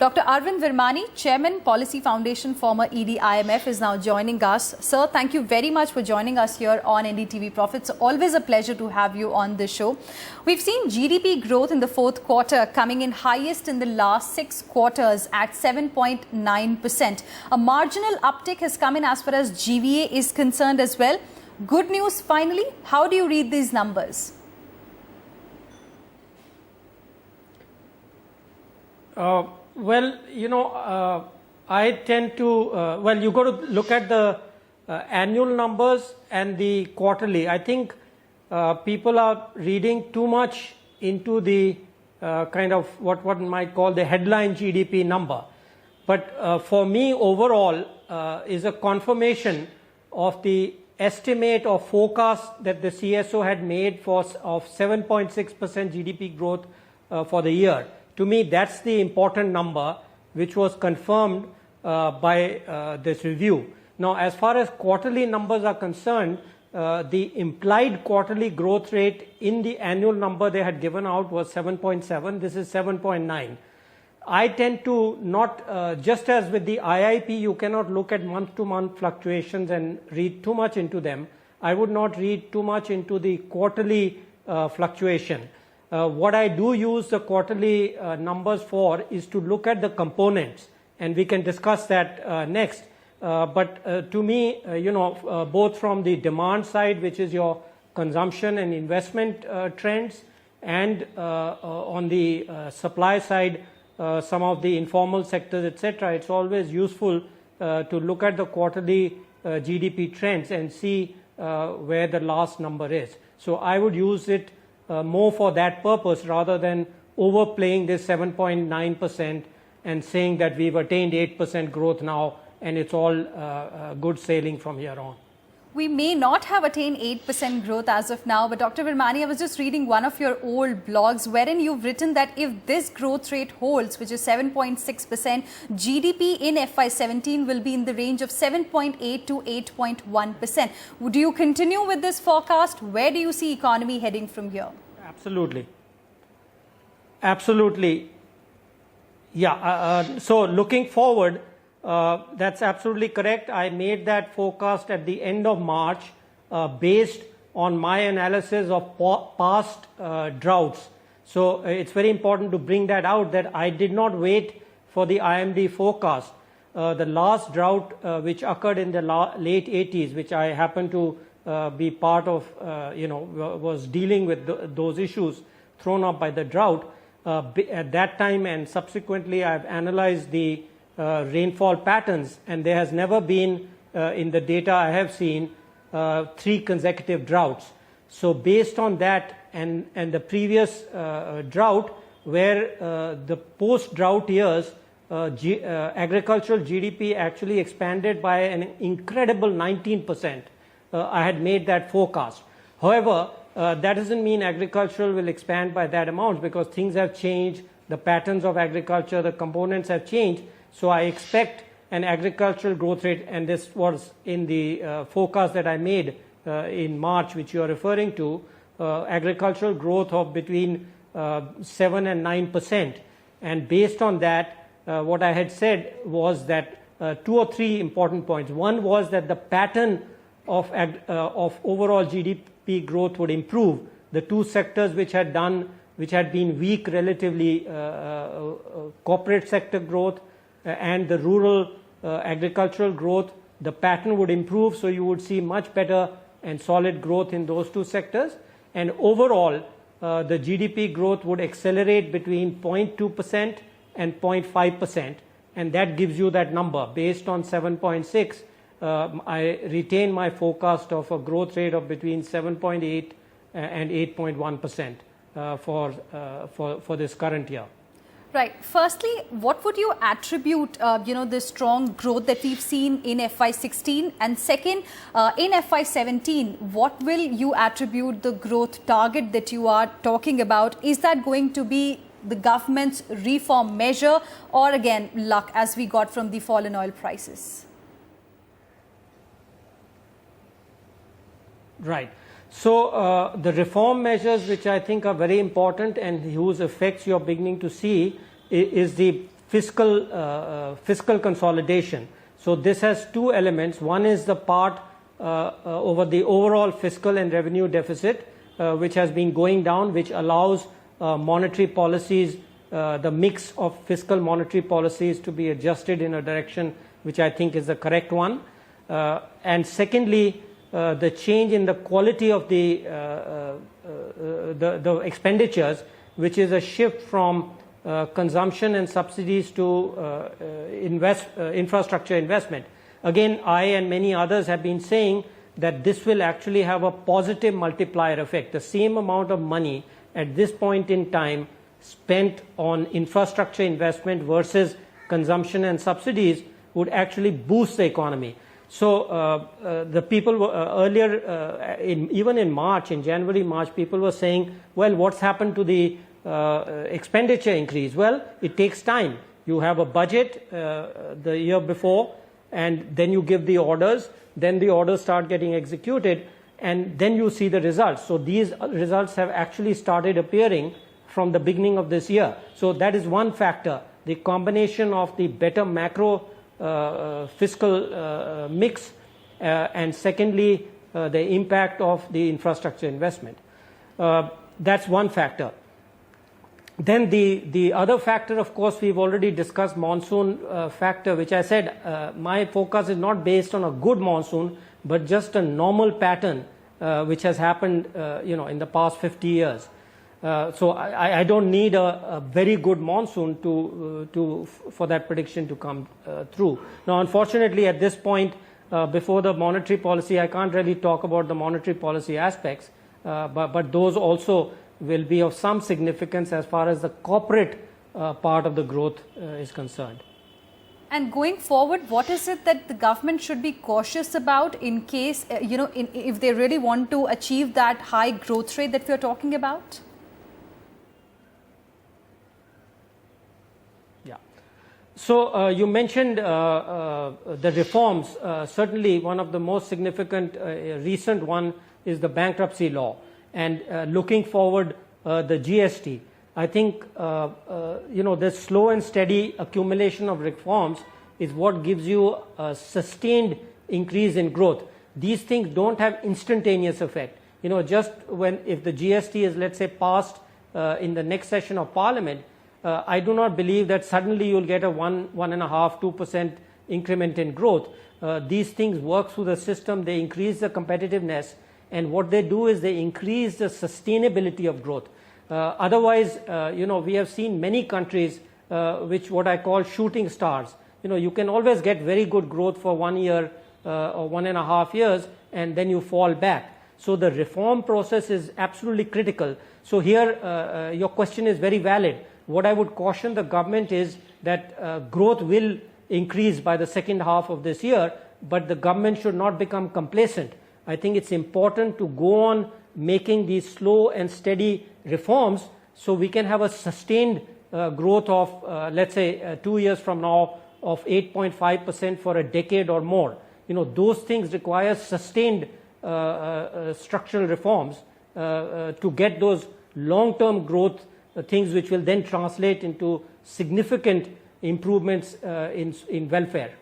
Dr. Arvind Virmani, Chairman, Policy Foundation, former ED IMF, is now joining us. Sir, thank you very much for joining us here on NDTV Profits. Always a pleasure to have you on this show. We've seen GDP growth in the fourth quarter coming in highest in the last 6 quarters at 7.9%. A marginal uptick has come in as far as GVA is concerned as well. Good news finally. How do you read these numbers? Well, I tend to, you got to look at the annual numbers and the quarterly. I think people are reading too much into the kind of what one might call the headline GDP number. But for me, overall, is a confirmation of the estimate or forecast that the CSO had made of 7.6% GDP growth for the year. To me, that's the important number which was confirmed by this review. Now, as far as quarterly numbers are concerned, the implied quarterly growth rate in the annual number they had given out was 7.7. This is 7.9. I tend to not, just as with the IIP, you cannot look at month-to-month fluctuations and read too much into them. I would not read too much into the quarterly fluctuation. What I do use the quarterly numbers for is to look at the components, and we can discuss that next. But to me, both from the demand side, which is your consumption and investment trends, and on the supply side, some of the informal sectors, etc., it's always useful to look at the quarterly GDP trends and see where the last number is. So I would use it more for that purpose rather than overplaying this 7.9% and saying that we've attained 8% growth now and it's all good sailing from here on. We may not have attained 8% growth as of now, but Dr. Virmani, I was just reading one of your old blogs wherein you've written that if this growth rate holds, which is 7.6%, GDP in FY17 will be in the range of 7.8 to 8.1%. Do you continue with this forecast? Where do you see economy heading from here? Absolutely. Absolutely. Yeah. So looking forward, that's absolutely correct. I made that forecast at the end of March based on my analysis of past droughts. So it's very important to bring that out, that I did not wait for the IMD forecast. The last drought which occurred in the late 80s, which I happened to be part of, was dealing with those issues thrown up by the drought. At that time and subsequently, I've analyzed the rainfall patterns, and there has never been in the data I have seen 3 consecutive droughts. So based on that and the previous drought, where the post-drought years agricultural GDP actually expanded by an incredible 19%, I had made that forecast. However, that doesn't mean agricultural will expand by that amount, because things have changed, the patterns of agriculture, the components have changed. So I expect an agricultural growth rate, and this was in the forecast that I made in March, which you are referring to, agricultural growth of between 7 and 9%. And based on that, what I had said was that 2 or 3 important points. One was that the pattern of overall GDP growth would improve. The 2 sectors which had been weak relatively, corporate sector growth and the rural agricultural growth, the pattern would improve, so you would see much better and solid growth in those 2 sectors. And overall, the GDP growth would accelerate between 0.2% and 0.5%, and that gives you that number. Based on 7.6, I retain my forecast of a growth rate of between 7.8 and 8.1% for this current year. Right. Firstly, what would you attribute, the strong growth that we've seen in FY16? And second, in FY17, what will you attribute the growth target that you are talking about? Is that going to be the government's reform measure, or again, luck as we got from the fall in oil prices? Right. So the reform measures which I think are very important and whose effects you're beginning to see is the fiscal consolidation. So this has two elements. One is the part over the overall fiscal and revenue deficit, which has been going down, which allows monetary policies, the mix of fiscal monetary policies to be adjusted in a direction which I think is the correct one. And secondly, the change in the quality of the expenditures, which is a shift from consumption and subsidies to infrastructure investment. Again, I and many others have been saying that this will actually have a positive multiplier effect. The same amount of money at this point in time spent on infrastructure investment versus consumption and subsidies would actually boost the economy. So the people were earlier, even in March, in January, March, people were saying, well, what's happened to the expenditure increase? Well, it takes time. You have a budget the year before, and then you give the orders, then the orders start getting executed, and then you see the results. So these results have actually started appearing from the beginning of this year. So that is one factor, the combination of the better macro fiscal mix, and secondly, the impact of the infrastructure investment. That's one factor. Then the other factor, of course, we've already discussed, monsoon factor, which I said my focus is not based on a good monsoon, but just a normal pattern which has happened in the past 50 years. So I don't need a very good monsoon for that prediction to come through. Now, unfortunately, at this point, before the monetary policy, I can't really talk about the monetary policy aspects, but those also will be of some significance as far as the corporate part of the growth is concerned. And going forward, what is it that the government should be cautious about in case, if they really want to achieve that high growth rate that we are talking about? Yeah. So you mentioned the reforms. Certainly one of the most significant recent one is the bankruptcy law. And looking forward, the GST. I think, this slow and steady accumulation of reforms is what gives you a sustained increase in growth. These things don't have instantaneous effect. Just if the GST is, let's say, passed in the next session of Parliament, I do not believe that suddenly you'll get a 1.5%, 2% increment in growth. These things work through the system. They increase the competitiveness. And what they do is they increase the sustainability of growth. Otherwise, we have seen many countries which what I call shooting stars. You can always get very good growth for 1 year or 1.5 years, and then you fall back. So the reform process is absolutely critical. So here, your question is very valid. What I would caution the government is that growth will increase by the second half of this year, but the government should not become complacent. I think it's important to go on making these slow and steady reforms so we can have a sustained growth of, let's say, 2 years from now of 8.5% for a decade or more. Those things require sustained structural reforms to get those long-term growth things which will then translate into significant improvements in welfare.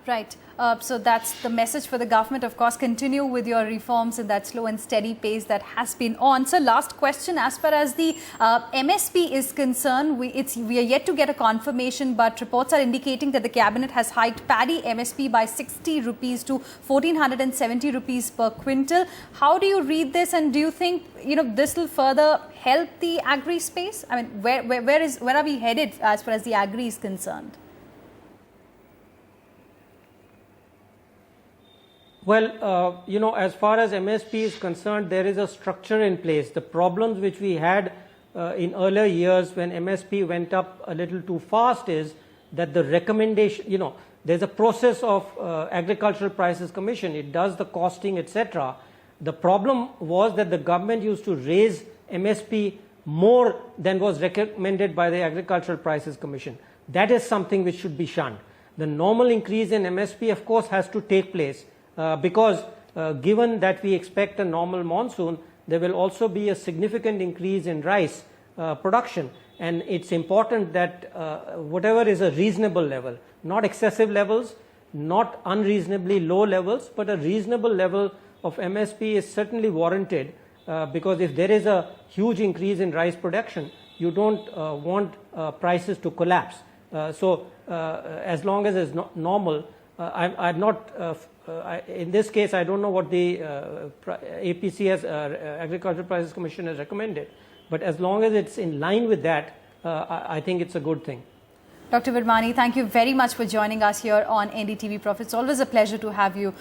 Right. So that's the message for the government. Of course, continue with your reforms in that slow and steady pace that has been on. So last question, as far as the MSP is concerned, we are yet to get a confirmation, but reports are indicating that the cabinet has hiked paddy MSP by 60 rupees to 1470 rupees per quintal. How do you read this, and do you think this will further help the agri space? I mean, where are we headed as far as the agri is concerned? Well, as far as MSP is concerned, there is a structure in place. The problems which we had in earlier years when MSP went up a little too fast is that the recommendation, there's a process of Agricultural Prices Commission. It does the costing, etc. The problem was that the government used to raise MSP more than was recommended by the Agricultural Prices Commission. That is something which should be shunned. The normal increase in MSP, of course, has to take place. Because given that we expect a normal monsoon, there will also be a significant increase in rice production. And it's important that whatever is a reasonable level, not excessive levels, not unreasonably low levels, but a reasonable level of MSP is certainly warranted, because if there is a huge increase in rice production, you don't want prices to collapse. So as long as it's normal, I'm not, in this case, I don't know what the APC has, Agricultural Prices Commission has recommended, but as long as it's in line with that, I think it's a good thing. Dr. Virmani, thank you very much for joining us here on NDTV Profits. Always a pleasure to have you